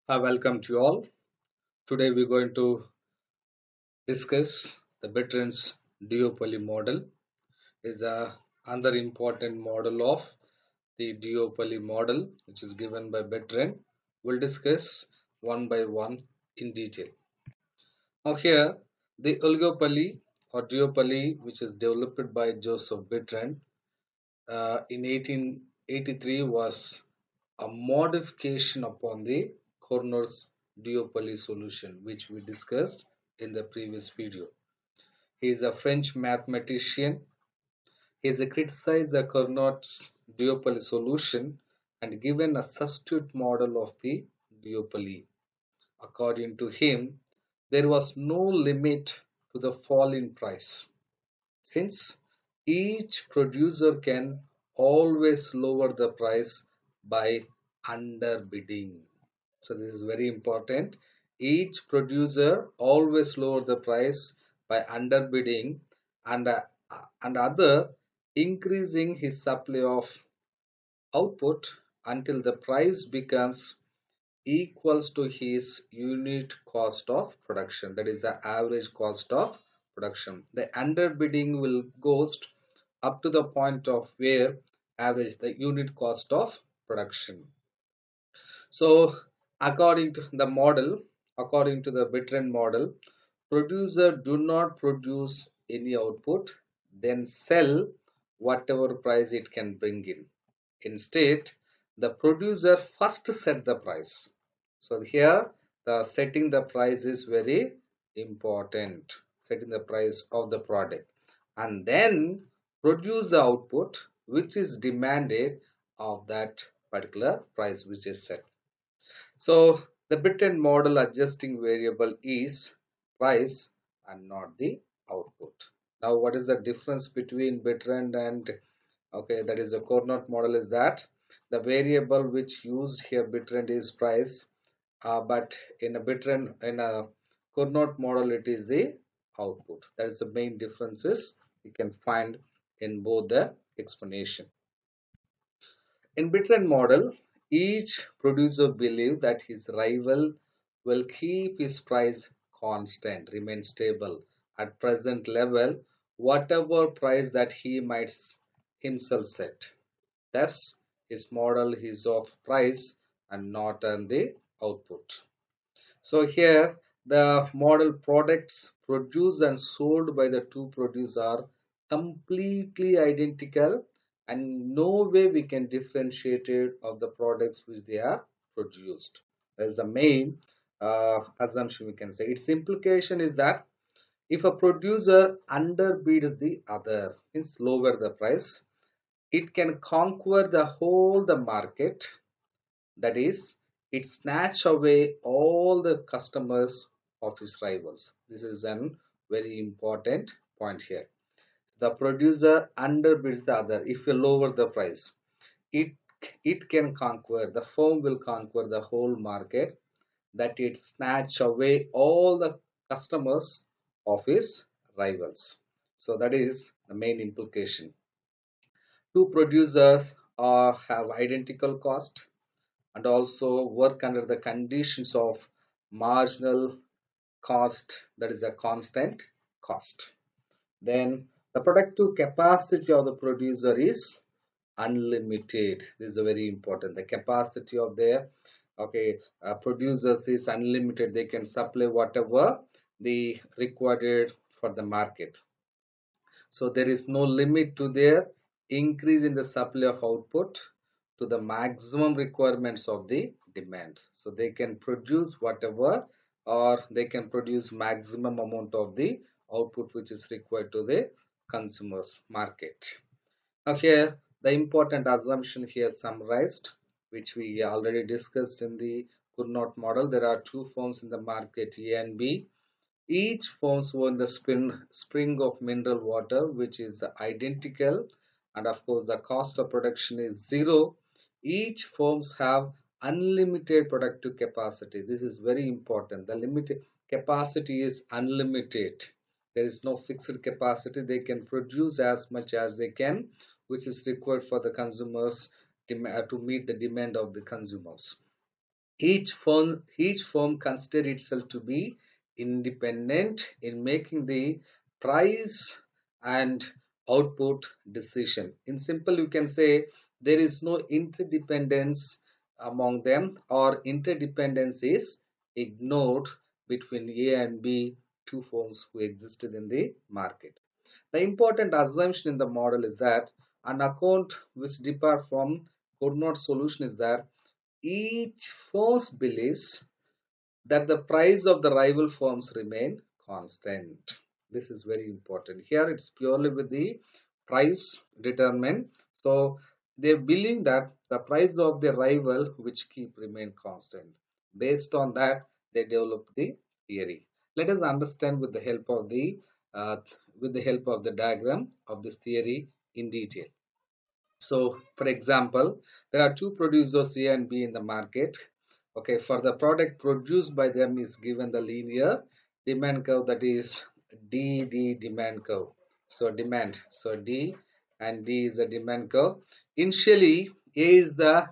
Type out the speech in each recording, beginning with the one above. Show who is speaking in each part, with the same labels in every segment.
Speaker 1: Hi, welcome to you all. Today we're going to discuss the Betrand'S duopoly model. Is another important model of the duopoly model, which is given by Bertrand. We'll discuss one by one in detail. Now here, the oligopoly or duopoly, which is developed by Joseph Bertrand in 1883, was a modification upon the Cornell's duopoly solution, which we discussed in the previous video. He is a French mathematician. He has criticized the Carnot's duopoly solution and given a substitute model of the duopoly. According to him, there was no limit to the fall in price, since each producer can always lower the price by underbidding. So this is very important. Each producer always lower the price by underbidding and other increasing his supply of output until the price becomes equals to his unit cost of production, that is the average cost of production. The underbidding will goes up to the point of where average the unit cost of production. So according to the model, according to the Bertrand model, producer do not produce any output, then sell whatever price it can bring in. Instead, the producer first set the price. So here the setting the price is very important. Setting the price of the product and then produce the output which is demanded of that particular price which is set. So the Bertrand model adjusting variable is price and not the output. Now what is the difference between Bertrand and that is the Carnot model is that the variable which used here Bertrand is price, but in a Carnot model it is the output. That is the main differences you can find in both the explanation. In Bertrand model, each producer believes that his rival will keep his price constant, remain stable at present level, whatever price that he might himself set. Thus, his model is of price and not on the output. So here the model products produced and sold by the two producers are completely identical and no way we can differentiate it of the products which they are produced. That is the main assumption we can say. Its implication is that if a producer underbids the other, means lower the price, it can conquer the whole the market, that is, it snatch away all the customers of his rivals. This is a very important point here. The producer underbids the other. If you lower the price, it it can conquer, the firm will conquer the whole market, that it snatch away all the customers of his rivals. So that is the main implication. Two producers have identical cost and also work under the conditions of marginal cost, that is a constant cost. Then the productive capacity of the producer is unlimited. This is very important. The capacity of their producers is unlimited. They can supply whatever they required for the market. So there is no limit to their increase in the supply of output to the maximum requirements of the demand. So they can produce whatever, or they can produce maximum amount of the output which is required to the consumers market. Now here the important assumption here summarized, which we already discussed in the Cournot model. There are two firms in the market, A and B. Each forms one the spring of mineral water which is identical, and of course the cost of production is zero. Each forms have unlimited productive capacity. This is very important. The limited capacity is unlimited. There is no fixed capacity. They can produce as much as they can, which is required for the consumers to meet the demand of the consumers. Each firm consider itself to be independent in making the price and output decision. In simple, you can say there is no interdependence among them, or interdependence is ignored between A and B, two firms who existed in the market. The important assumption in the model is that an account which differ from could not solution is that each firm believes that the price of the rival firms remain constant. This is very important. Here it's purely with the price determined. So they believe that the price of the rival which keep remain constant. Based on that, they develop the theory. Let us understand uh, with the help of the diagram of this theory in detail. So, for example, there are two producers A and B in the market. Okay, for the product produced by them is given the linear demand curve, that is D demand curve. So demand. So D and D is a demand curve. Initially, A is the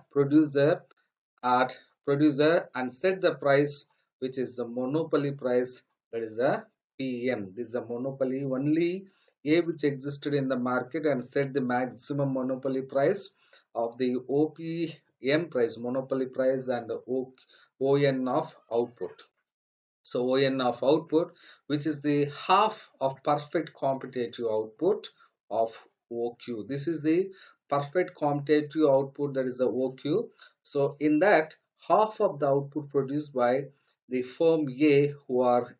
Speaker 1: at producer and set the price, which is the monopoly price, that is a PM. This is a monopoly only A which existed in the market, and set the maximum monopoly price of the OPM price, monopoly price, and the ON of output. So ON of output, which is the half of perfect competitive output of OQ. This is the perfect competitive output, that is the OQ. So in that, half of the output produced by the firm A who are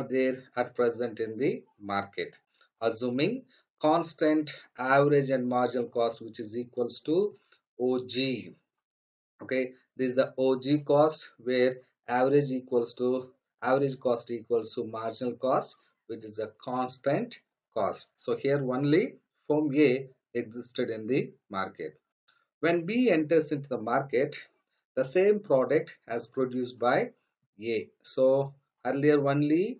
Speaker 1: there at present in the market, assuming constant average and marginal cost, which is equals to OG. Okay, this is the OG cost, where average cost equals to marginal cost, which is a constant cost. So here only firm A existed in the market. When B enters into the market, the same product as produced by A. So earlier only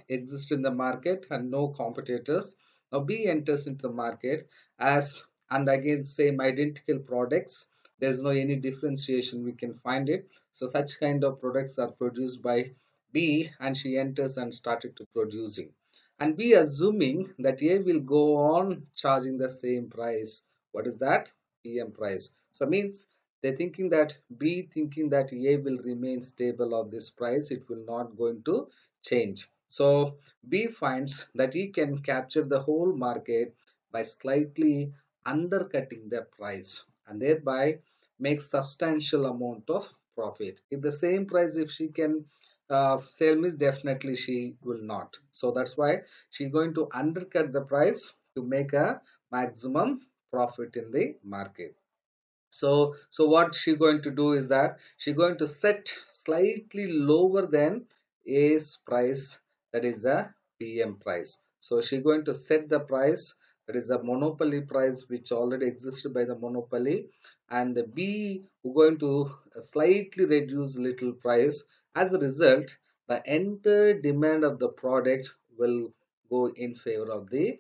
Speaker 1: exists in the market and no competitors. Now B enters into the market as, and again same identical products. There's no any differentiation we can find it. So such kind of products are produced by B, and she enters and started to producing. And B assuming that A will go on charging the same price. What is that? PM price. So means they thinking that B thinking that A will remain stable of this price, it will not going to change. So B finds that he can capture the whole market by slightly undercutting the price, and thereby make substantial amount of profit. If the same price, if she can sell, means definitely she will not. So that's why she going to undercut the price to make a maximum profit in the market. So what she going to do is that she going to set slightly lower than A's price, that is a PM price. So she going to set the price, that is a monopoly price which already existed by the monopoly, and the B who going to slightly reduce little price. As a result, the entire demand of the product will go in favor of the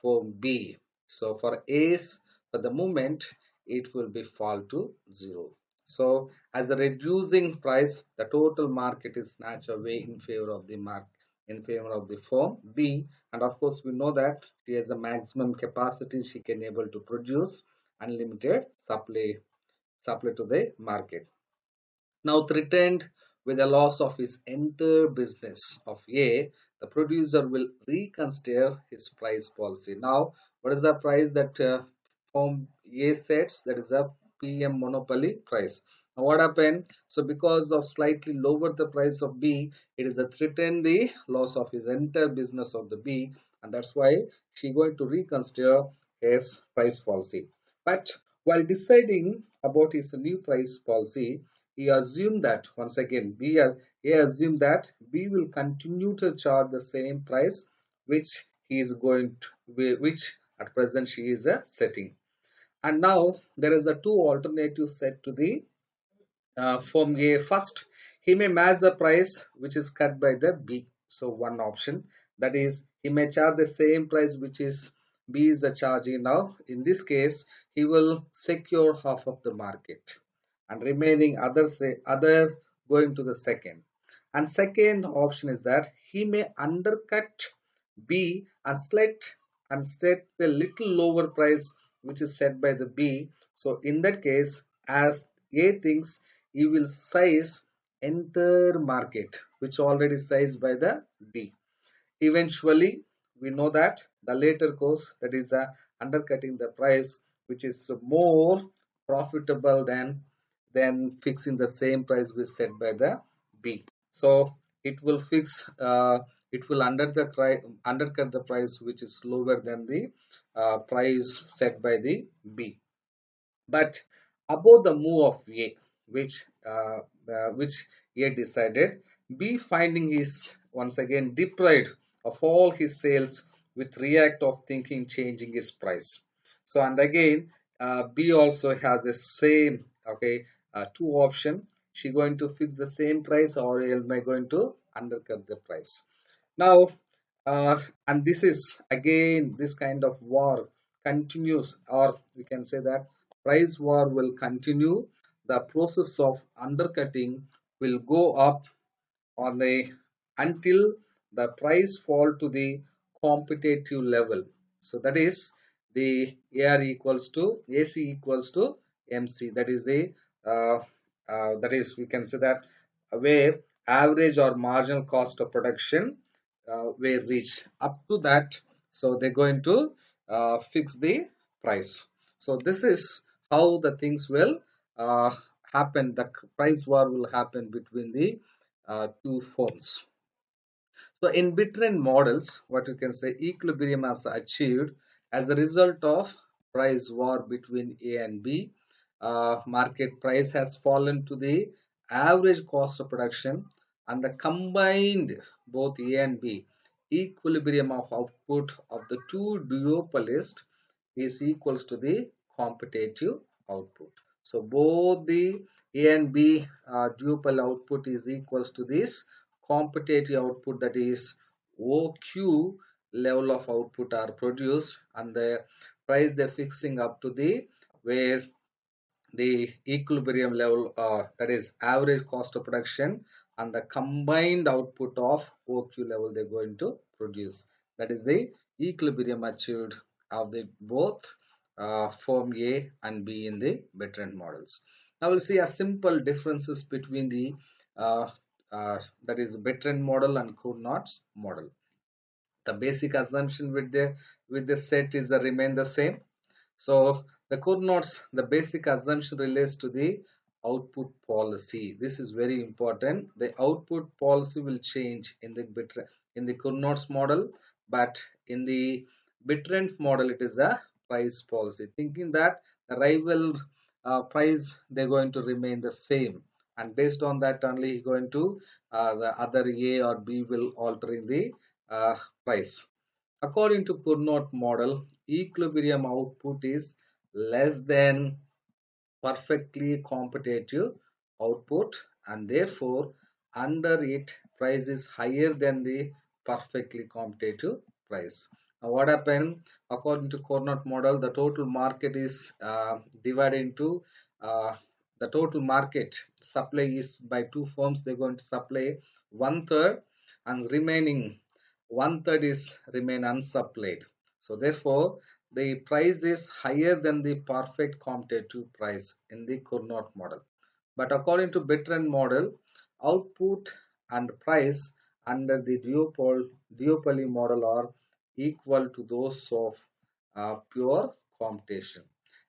Speaker 1: firm B. So for A's, for the moment, it will be fall to zero. So as a reducing price, the total market is snatched away in favor of the in favor of the firm B. And of course, we know that she has a maximum capacity, she can able to produce unlimited supply to the market. Now threatened with the loss of his entire business of A, the producer will reconsider his price policy. Now, what is the price that firm A sets? That is a PM monopoly price. Now, what happened? So, because of slightly lower the price of B, it is a threaten the loss of his entire business of the B, and that's why she going to reconsider his price policy. But while deciding about his new price policy, he assumed that once again he assumed that B will continue to charge the same price which he is going to, which at present she is setting. And now there is a two alternatives set to the from A. First, he may match the price which is cut by the B. So one option, that is he may charge the same price which is B is charging now. In this case, he will secure half of the market. and remaining other going to the second. And second option is that he may undercut B and set a little lower price which is set by the B. So in that case, as A thinks, he will size entire market which already sized by the B. Eventually, we know that the later course, that is undercutting the price, which is more profitable than fixing the same price we set by the B. So it will it will undercut the price which is lower than the price set by the B. But above the move of A, which A decided, B finding is once again deprived of all his sales with react of thinking changing his price. So and again B also has the same two option. She going to fix the same price or am I going to undercut the price. Now and this is again this kind of war continues, or we can say that price war will continue. The process of undercutting will go up on the until the price fall to the competitive level. So that is the AR equals to AC equals to MC. That is the that is we can say that where average or marginal cost of production will reach up to that. So they're going to fix the price. So this is how the things will uh, happen. The price war will happen between the two firms. So in Bertrand models, what you can say equilibrium is achieved as a result of price war between A and B. Market price has fallen to the average cost of production and the combined both A and B equilibrium of output of the two duopolists is equals to the competitive output. So both the A and B duopoly output is equals to this competitive output, that is OQ level of output are produced and the price they're fixing up to the where the equilibrium level that is average cost of production and the combined output of OQ level they're going to produce. That is the equilibrium achieved of the both firm A and B in the Bertrand models. Now we'll see a simple differences between the uh, that is Bertrand model and Cournot's model. The basic assumption with the set is remain the same. So the core notes, the basic assumption relates to the output policy. This is very important. The output policy will change in the core notes model, but in the Bertrand model, it is a price policy. Thinking that the rival price they're going to remain the same, and based on that only going to the other A or B will alter in the uh, price. According to Cournot model, equilibrium output is less than perfectly competitive output and therefore under it price is higher than the perfectly competitive price. Now what happened according to Cournot model, the total market is divided into uh, the total market supply is by two firms. They're going to supply one third and remaining one third is remain unsupplied. So therefore the price is higher than the perfect competitive price in the Cournot model. But according to Bertrand model, output and price under the duopoly model are equal to those of pure competition.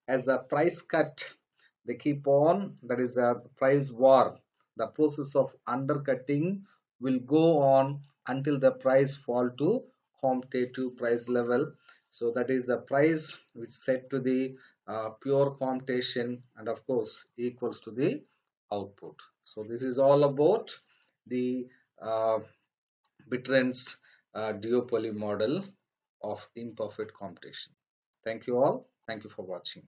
Speaker 1: As a price cut, they keep on, that is a price war. The process of undercutting will go on until the price fall to competitive price level. So that is the price which set to the pure competition and of course equals to the output. So this is all about the uh, Bertrand's duopoly model of imperfect competition. Thank you all. Thank you for watching.